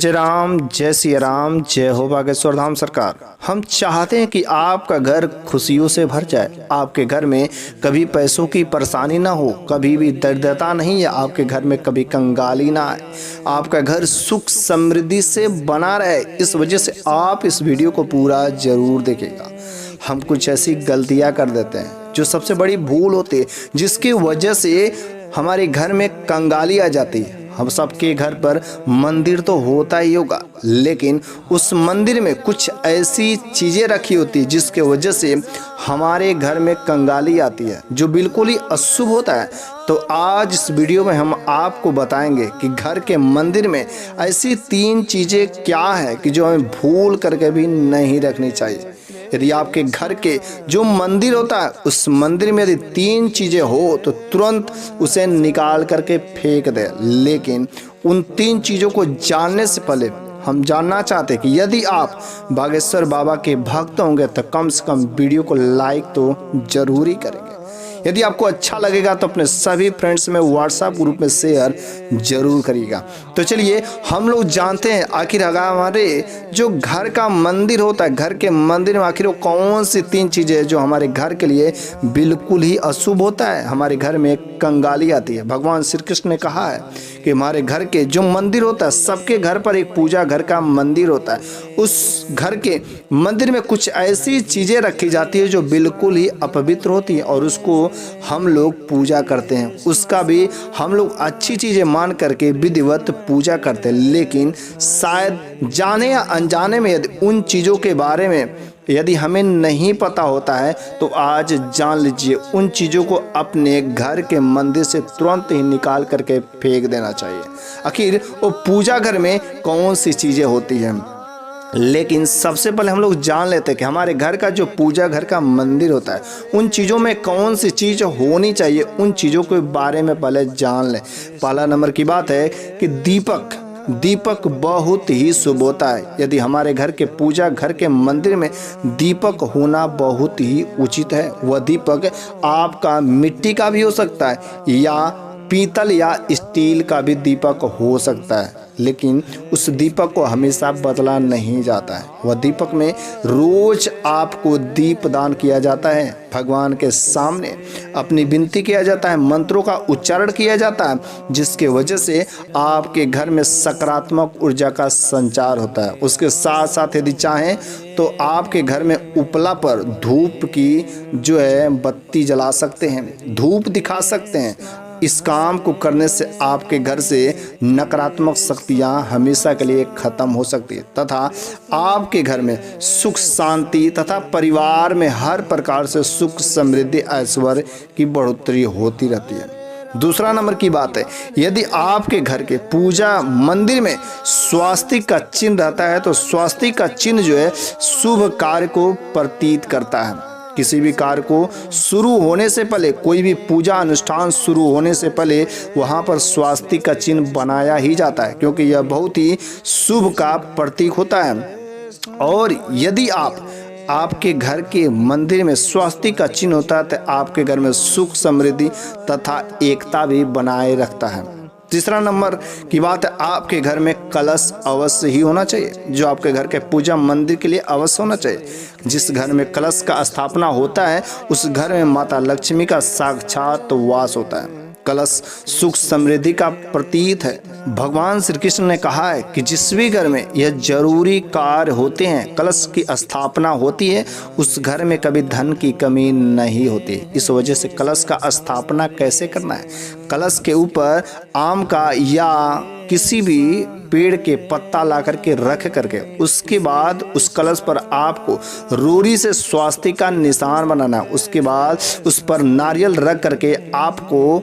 जय राम, जय सिया राम, जय हो बागेश्वर धाम सरकार। हम चाहते हैं कि आपका घर खुशियों से भर जाए, आपके घर में कभी पैसों की परेशानी ना हो, कभी भी दरिद्रता नहीं है, आपके घर में कभी कंगाली ना आए, आपका घर सुख समृद्धि से बना रहे। इस वजह से आप इस वीडियो को पूरा जरूर देखिएगा। हम कुछ ऐसी गलतियां कर देते हैं जो सबसे बड़ी भूल होती है, जिसकी वजह से हमारे घर में कंगाली आ जाती है। हम सबके घर पर मंदिर तो होता ही होगा, लेकिन उस मंदिर में कुछ ऐसी चीज़ें रखी होती है जिसके वजह से हमारे घर में कंगाली आती है, जो बिल्कुल ही अशुभ होता है। तो आज इस वीडियो में हम आपको बताएंगे कि घर के मंदिर में ऐसी 3 चीज़ें क्या है कि जो हमें भूल करके भी नहीं रखनी चाहिए। यदि आपके घर के जो मंदिर होता है, उस मंदिर में यदि 3 चीज़ें हो तो तुरंत उसे निकाल करके फेंक दे। लेकिन उन 3 चीज़ों को जानने से पहले हम जानना चाहते हैं कि यदि आप बागेश्वर बाबा के भक्त होंगे तो कम से कम वीडियो को लाइक तो जरूर ही करेंगे। यदि आपको अच्छा लगेगा तो अपने सभी फ्रेंड्स में व्हाट्सएप ग्रुप में शेयर जरूर करिएगा। तो चलिए हम लोग जानते हैं आखिर हमारे जो घर का मंदिर होता है, घर के मंदिर में आखिर वो कौन सी 3 चीज़ें जो हमारे घर के लिए बिल्कुल ही अशुभ होता है, हमारे घर में कंगाली आती है। भगवान श्री कृष्ण ने कहा है कि हमारे घर के जो मंदिर होता है, सबके घर पर एक पूजा घर का मंदिर होता है। उस घर के मंदिर में कुछ ऐसी चीज़ें रखी जाती है जो बिल्कुल ही अपवित्र होती है और उसको हम लोग पूजा करते हैं, उसका भी हम लोग अच्छी चीज़ें मान करके विधिवत पूजा करते हैं। लेकिन शायद जाने या अनजाने में यदि उन चीज़ों के बारे में यदि हमें नहीं पता होता है तो आज जान लीजिए उन चीज़ों को अपने घर के मंदिर से तुरंत ही निकाल करके फेंक देना चाहिए। आखिर वो पूजा घर में कौन सी चीज़ें होती हैं। लेकिन सबसे पहले हम लोग जान लेते हैं कि हमारे घर का जो पूजा घर का मंदिर होता है, उन चीज़ों में कौन सी चीज़ होनी चाहिए, उन चीज़ों के बारे में पहले जान लें। पहला नंबर की बात है कि दीपक बहुत ही शुभ होता है। यदि हमारे घर के पूजा घर के मंदिर में दीपक होना बहुत ही उचित है। वह दीपक आपका मिट्टी का भी हो सकता है या पीतल या स्टील का भी दीपक हो सकता है, लेकिन उस दीपक को हमेशा बदला नहीं जाता है। वह दीपक में रोज आपको दीप दान किया जाता है, भगवान के सामने अपनी विनती किया जाता है, मंत्रों का उच्चारण किया जाता है, जिसके वजह से आपके घर में सकारात्मक ऊर्जा का संचार होता है। उसके साथ साथ यदि चाहें तो आपके घर में उपला पर धूप की जो है बत्ती जला सकते हैं, धूप दिखा सकते हैं। इस काम को करने से आपके घर से नकारात्मक शक्तियां हमेशा के लिए खत्म हो सकती है तथा आपके घर में सुख शांति तथा परिवार में हर प्रकार से सुख समृद्धि ऐश्वर्य की बढ़ोतरी होती रहती है। दूसरा नंबर की बात है, यदि आपके घर के पूजा मंदिर में स्वास्तिक का चिन्ह रहता है तो स्वास्तिक का चिन्ह जो है शुभ कार्य को प्रतीत करता है। किसी भी कार्य को शुरू होने से पहले, कोई भी पूजा अनुष्ठान शुरू होने से पहले वहाँ पर स्वास्तिक का चिन्ह बनाया ही जाता है, क्योंकि यह बहुत ही शुभ का प्रतीक होता है। और यदि आपके घर के मंदिर में स्वास्तिक का चिन्ह होता है तो आपके घर में सुख समृद्धि तथा एकता भी बनाए रखता है। तीसरा नंबर की बात है, आपके घर में कलश अवश्य ही होना चाहिए, जो आपके घर के पूजा मंदिर के लिए अवश्य होना चाहिए। जिस घर में कलश का स्थापना होता है उस घर में माता लक्ष्मी का साक्षात वास होता है। कलश सुख समृद्धि का प्रतीक है। भगवान श्री कृष्ण ने कहा है कि जिस भी घर में यह जरूरी कार्य होते हैं, कलश की स्थापना होती है, उस घर में कभी धन की कमी नहीं होती। इस वजह से कलश का स्थापना कैसे करना है, कलश के ऊपर आम का या किसी भी पेड़ के पत्ता ला करके रख करके उसके बाद उस कलश पर आपको रोड़ी से स्वास्तिक का निशान बनाना है। उसके बाद उस पर नारियल रख करके आपको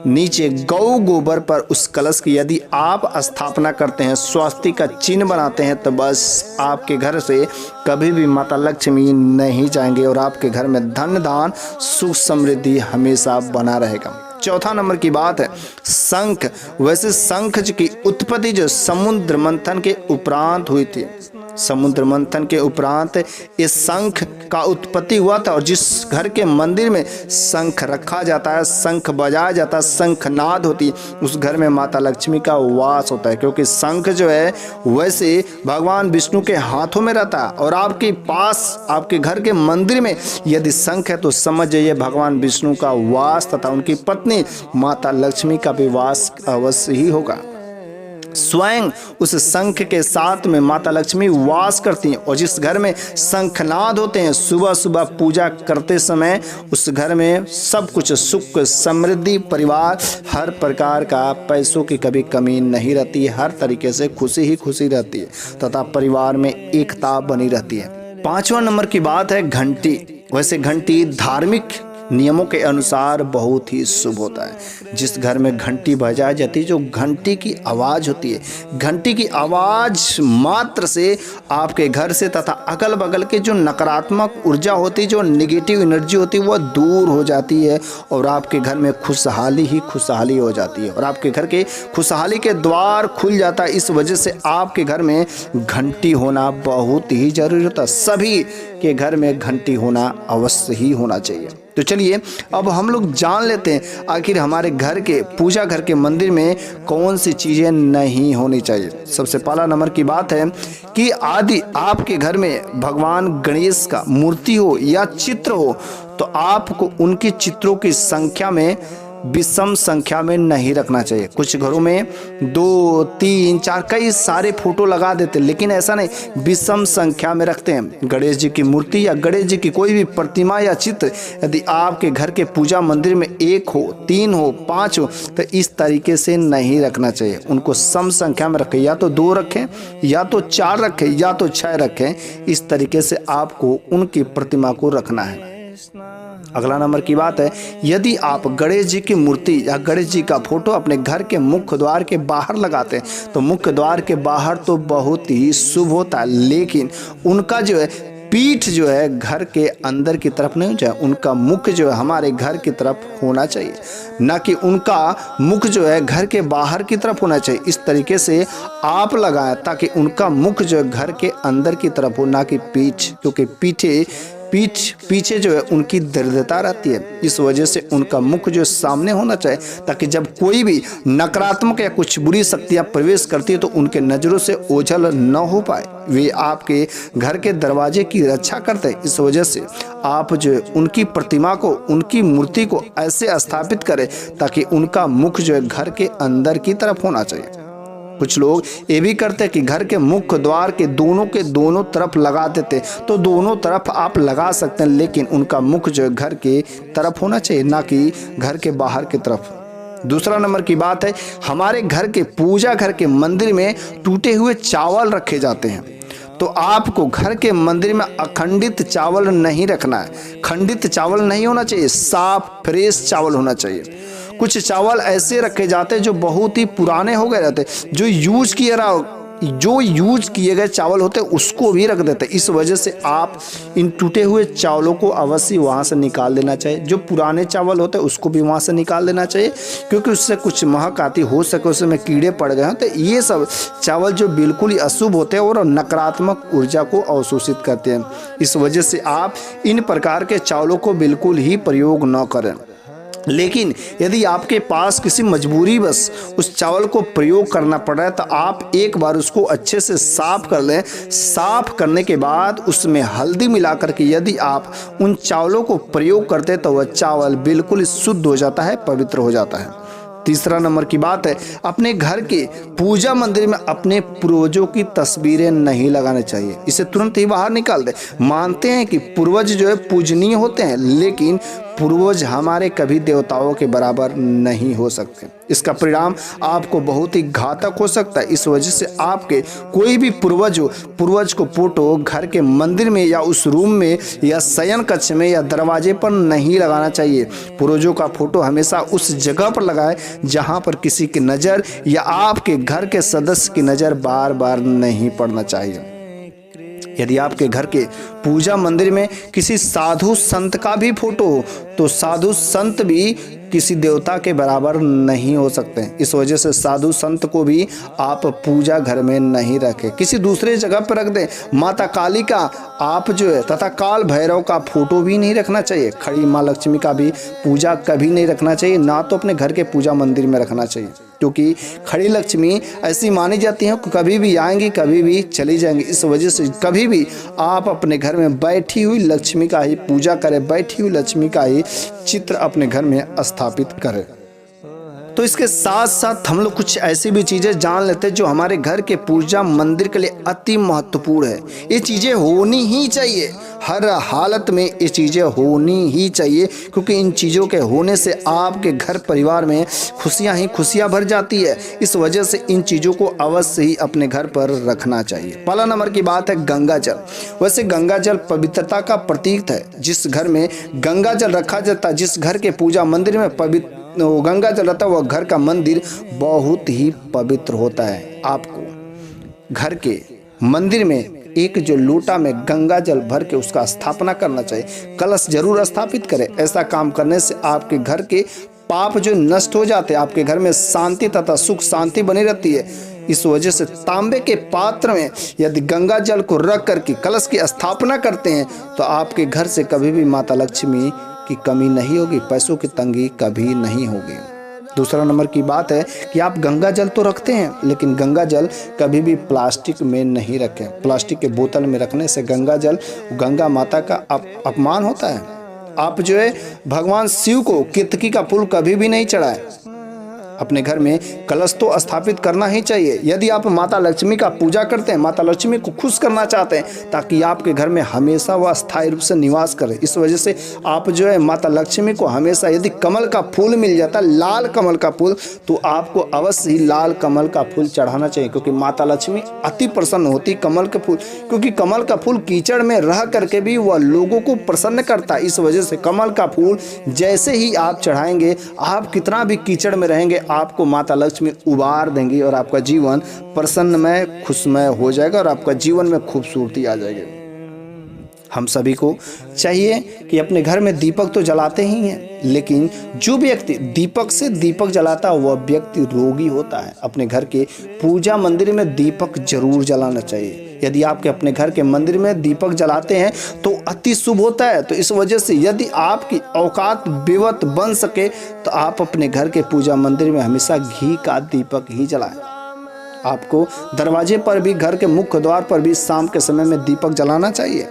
नीचे गौ गोबर पर उस कलश की यदि आप स्थापना करते हैं, स्वास्तिक का चिन्ह बनाते हैं, तो बस आपके घर से कभी भी माता लक्ष्मी नहीं जाएंगे और आपके घर में धन धान सुख समृद्धि हमेशा बना रहेगा। चौथा नंबर की बात है शंख। वैसे शंख की उत्पत्ति जो समुद्र मंथन के उपरांत हुई थी, समुद्र मंथन के उपरांत इस शंख का उत्पत्ति हुआ था, और जिस घर के मंदिर में शंख रखा जाता है, शंख बजाया जाता है, शंखनाद होती है, उस घर में माता लक्ष्मी का वास होता है। क्योंकि शंख जो है वैसे भगवान विष्णु के हाथों में रहता है, और आपके पास आपके घर के मंदिर में यदि शंख है तो समझ जाइए भगवान विष्णु का वास तथा उनकी पत्नी माता लक्ष्मी का भी वास अवश्य ही होगा। स्वयं उस शंख के साथ में माता लक्ष्मी वास करती हैं, और जिस घर में शंखनाद होते हैं, सुबह सुबह पूजा करते समय उस घर में सब कुछ सुख समृद्धि, परिवार, हर प्रकार का पैसों की कभी कमी नहीं रहती है, हर तरीके से खुशी ही खुशी रहती है तथा परिवार में एकता बनी रहती है। 5वां नंबर की बात है घंटी। वैसे घंटी धार्मिक नियमों के अनुसार बहुत ही शुभ होता है। जिस घर में घंटी बजाई जाती है, जो घंटी की आवाज़ होती है, घंटी की आवाज़ मात्र से आपके घर से तथा अगल बगल के जो नकारात्मक ऊर्जा होती है, जो नेगेटिव एनर्जी होती है, वह दूर हो जाती है और आपके घर में खुशहाली ही खुशहाली हो जाती है, और आपके घर के खुशहाली के द्वार खुल जाता है। इस वजह से आपके घर में घंटी होना बहुत ही जरूरी होता है। सभी के घर में घंटी होना अवश्य ही होना चाहिए। तो चलिए अब हम लोग जान लेते हैं आखिर हमारे घर के पूजा घर के मंदिर में कौन सी चीज़ें नहीं होनी चाहिए। सबसे पहला नंबर की बात है कि आदि आपके घर में भगवान गणेश का मूर्ति हो या चित्र हो तो आपको उनकी चित्रों की संख्या में विषम संख्या में नहीं रखना चाहिए। कुछ घरों में 2, 3, 4 कई सारे फोटो लगा देते, लेकिन ऐसा नहीं, विषम संख्या में रखते हैं। गणेश जी की मूर्ति या गणेश जी की कोई भी प्रतिमा या चित्र यदि आपके घर के पूजा मंदिर में 1 हो, 3 हो, 5 हो तो इस तरीके से नहीं रखना चाहिए। उनको सम संख्या में रखें, या तो 2 रखें, या तो 4 रखें, या तो 6 रखें। इस तरीके से आपको उनकी प्रतिमा को रखना है। अगला नंबर की बात है, यदि आप गणेश जी की मूर्ति या गणेश जी का फोटो अपने घर के मुख्य द्वार के बाहर लगाते हैं तो मुख्य द्वार के बाहर तो बहुत ही शुभ होता है, लेकिन उनका जो है पीठ जो है घर के अंदर की तरफ नहीं होना चाहिए। उनका मुख जो है हमारे घर की तरफ होना चाहिए, ना कि उनका मुख जो है घर के बाहर की तरफ होना चाहिए। इस तरीके से आप लगाएं ताकि उनका मुख जो है घर के अंदर की तरफ हो, ना कि पीठ, क्योंकि पीछे जो है उनकी दृढ़ता रहती है। इस वजह से उनका मुख जो सामने होना चाहिए ताकि जब कोई भी नकारात्मक या कुछ बुरी शक्तियां प्रवेश करती है तो उनके नज़रों से ओझल न हो पाए। वे आपके घर के दरवाजे की रक्षा करते हैं। इस वजह से आप जो उनकी प्रतिमा को, उनकी मूर्ति को ऐसे स्थापित करें ताकि उनका मुख जो है घर के अंदर की तरफ होना चाहिए। कुछ लोग ये भी करते हैं कि घर के मुख्य द्वार के दोनों तरफ लगा देते, तो दोनों तरफ आप लगा सकते हैं, लेकिन उनका मुख जो घर के तरफ होना चाहिए, ना कि घर के बाहर की तरफ। दूसरा नंबर की बात है, हमारे घर के पूजा घर के मंदिर में टूटे हुए चावल रखे जाते हैं, तो आपको घर के मंदिर में अखंडित चावल नहीं रखना है। खंडित चावल नहीं होना चाहिए, साफ फ्रेश चावल होना चाहिए। कुछ चावल ऐसे रखे जाते हैं जो बहुत ही पुराने हो गए रहते, जो यूज किए गए चावल होते हैं उसको भी रख देते। इस वजह से आप इन टूटे हुए चावलों को अवश्य वहाँ से निकाल देना चाहिए। जो पुराने चावल होते हैं उसको भी वहाँ से निकाल देना चाहिए, क्योंकि उससे कुछ महक आती हो सके, उसमें कीड़े पड़ गए हैं। तो ये सब चावल जो बिल्कुल ही अशुभ होते हैं और नकारात्मक ऊर्जा को अवशोषित करते हैं। इस वजह से आप इन प्रकार के चावलों को बिल्कुल ही प्रयोग न करें। लेकिन यदि आपके पास किसी मजबूरी बस उस चावल को प्रयोग करना पड़ रहा है तो आप एक बार उसको अच्छे से साफ कर लें। साफ करने के बाद उसमें हल्दी मिलाकर के यदि आप उन चावलों को प्रयोग करते हैं तो वह चावल बिल्कुल शुद्ध हो जाता है, पवित्र हो जाता है। तीसरा नंबर की बात है, अपने घर के पूजा मंदिर में अपने पूर्वजों की तस्वीरें नहीं लगानी चाहिए। इसे तुरंत ही बाहर निकाल दे। मानते हैं कि पूर्वज जो है पूजनीय होते हैं, लेकिन पूर्वज हमारे कभी देवताओं के बराबर नहीं हो सकते। इसका परिणाम आपको बहुत ही घातक हो सकता है। इस वजह से आपके कोई भी पूर्वज को फोटो घर के मंदिर में या उस रूम में या शयन कक्ष में या दरवाजे पर नहीं लगाना चाहिए। पूर्वजों का फोटो हमेशा उस जगह पर लगाएं जहां पर किसी की नज़र या आपके घर के सदस्य की नज़र बार बार नहीं पड़ना चाहिए। यदि आपके घर के पूजा मंदिर में किसी साधु संत का भी फोटो हो तो साधु संत भी किसी देवता के बराबर नहीं हो सकते। इस वजह से साधु संत को भी आप पूजा घर में नहीं रखें, किसी दूसरे जगह पर रख दें। माता काली का आप जो है तथा काल भैरव का फोटो भी नहीं रखना चाहिए। खड़ी माँ लक्ष्मी का भी पूजा कभी नहीं रखना चाहिए, ना तो अपने घर के पूजा मंदिर में रखना चाहिए, क्योंकि खड़ी लक्ष्मी ऐसी मानी जाती है कि कभी भी आएंगी कभी भी चली जाएंगी। इस वजह से कभी भी आप अपने घर में बैठी हुई लक्ष्मी का ही पूजा करें, बैठी हुई लक्ष्मी का ही चित्र अपने घर में स्थापित करें। तो इसके साथ साथ हम लोग कुछ ऐसी भी चीज़ें जान लेते हैं जो हमारे घर के पूजा मंदिर के लिए अति महत्वपूर्ण है। ये चीज़ें होनी ही चाहिए, हर हालत में ये चीज़ें होनी ही चाहिए, क्योंकि इन चीज़ों के होने से आपके घर परिवार में खुशियाँ ही खुशियाँ भर जाती है। इस वजह से इन चीज़ों को अवश्य ही अपने घर पर रखना चाहिए। पहला नंबर की बात है गंगा जल। वैसे गंगा जल पवित्रता का प्रतीक है। जिस घर में गंगा जल रखा जाता है, जिस घर के पूजा मंदिर में गंगा जल रहता है, वह घर का मंदिर बहुत ही पवित्र होता है। आपको घर के मंदिर में एक जो लोटा में गंगा जल भर के उसका स्थापना करना चाहिए, कलश जरूर स्थापित करें। ऐसा काम करने से आपके घर के पाप जो नष्ट हो जाते हैं, आपके घर में शांति तथा सुख शांति बनी रहती है। इस वजह से तांबे के पात्र में यदि गंगा जल को रख करके कलश की स्थापना करते हैं तो आपके घर से कभी भी माता लक्ष्मी की कमी नहीं होगी, पैसों की तंगी कभी नहीं होगी। दूसरा नंबर की बात है कि आप गंगा जल तो रखते हैं, लेकिन गंगा जल कभी भी प्लास्टिक में नहीं रखें। प्लास्टिक के बोतल में रखने से गंगा माता का अपमान होता है। आप जो है भगवान शिव को केतकी का फूल कभी भी नहीं चढ़ाए। अपने घर में कलश तो स्थापित करना ही चाहिए। यदि आप माता लक्ष्मी का पूजा करते हैं, माता लक्ष्मी को खुश करना चाहते हैं, ताकि आपके घर में हमेशा वह स्थायी रूप से निवास करे। इस वजह से आप जो है माता लक्ष्मी को हमेशा यदि कमल का फूल मिल जाता, लाल कमल का फूल, तो आपको अवश्य ही लाल कमल का फूल चढ़ाना चाहिए, क्योंकि माता लक्ष्मी अति प्रसन्न होती कमल के फूल, क्योंकि कमल का फूल कीचड़ में रह करके भी वह लोगों को प्रसन्न करता है। इस वजह से कमल का फूल जैसे ही आप चढ़ाएंगे, आप कितना भी कीचड़ में रहेंगे, आपको माता लक्ष्मी उबार देंगी और आपका जीवन प्रसन्नमय खुशमय हो जाएगा और आपका जीवन में खूबसूरती आ जाएगी। हम सभी को चाहिए कि अपने घर में दीपक तो जलाते ही हैं, लेकिन जो व्यक्ति दीपक से दीपक जलाता है वह व्यक्ति रोगी होता है। अपने घर के पूजा मंदिर में दीपक जरूर जलाना चाहिए। यदि आपके अपने घर के मंदिर में दीपक जलाते हैं तो अति शुभ होता है। तो इस वजह से यदि आपकी औकात बेवत बन सके तो आप अपने घर के पूजा मंदिर में हमेशा घी का दीपक ही जलाएं। आपको दरवाजे पर भी, घर के मुख्य द्वार पर भी शाम के समय में दीपक जलाना चाहिए।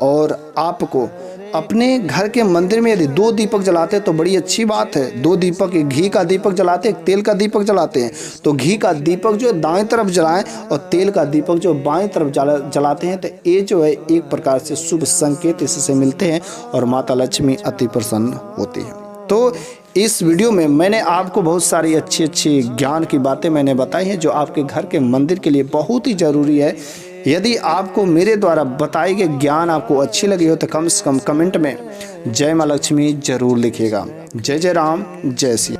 और आपको अपने घर के मंदिर में यदि 2 दीपक जलाते हैं तो बड़ी अच्छी बात है। 2 दीपक, एक घी का दीपक जलाते हैं, एक तेल का दीपक जलाते हैं। तो घी का दीपक जो दाएं तरफ जलाएं और तेल का दीपक जो बाएं तरफ जलाते हैं, तो ये जो है एक प्रकार से शुभ संकेत इससे मिलते हैं और माता लक्ष्मी अति प्रसन्न होती है। तो इस वीडियो में मैंने आपको बहुत सारी अच्छी ज्ञान की बातें मैंने बताई हैं जो आपके घर के मंदिर के लिए बहुत ही ज़रूरी है। यदि आपको मेरे द्वारा बताए गए ज्ञान आपको अच्छी लगी हो तो कम से कम कमेंट में जय माँ लक्ष्मी जरूर लिखिएगा। जय जय राम, जय श्री।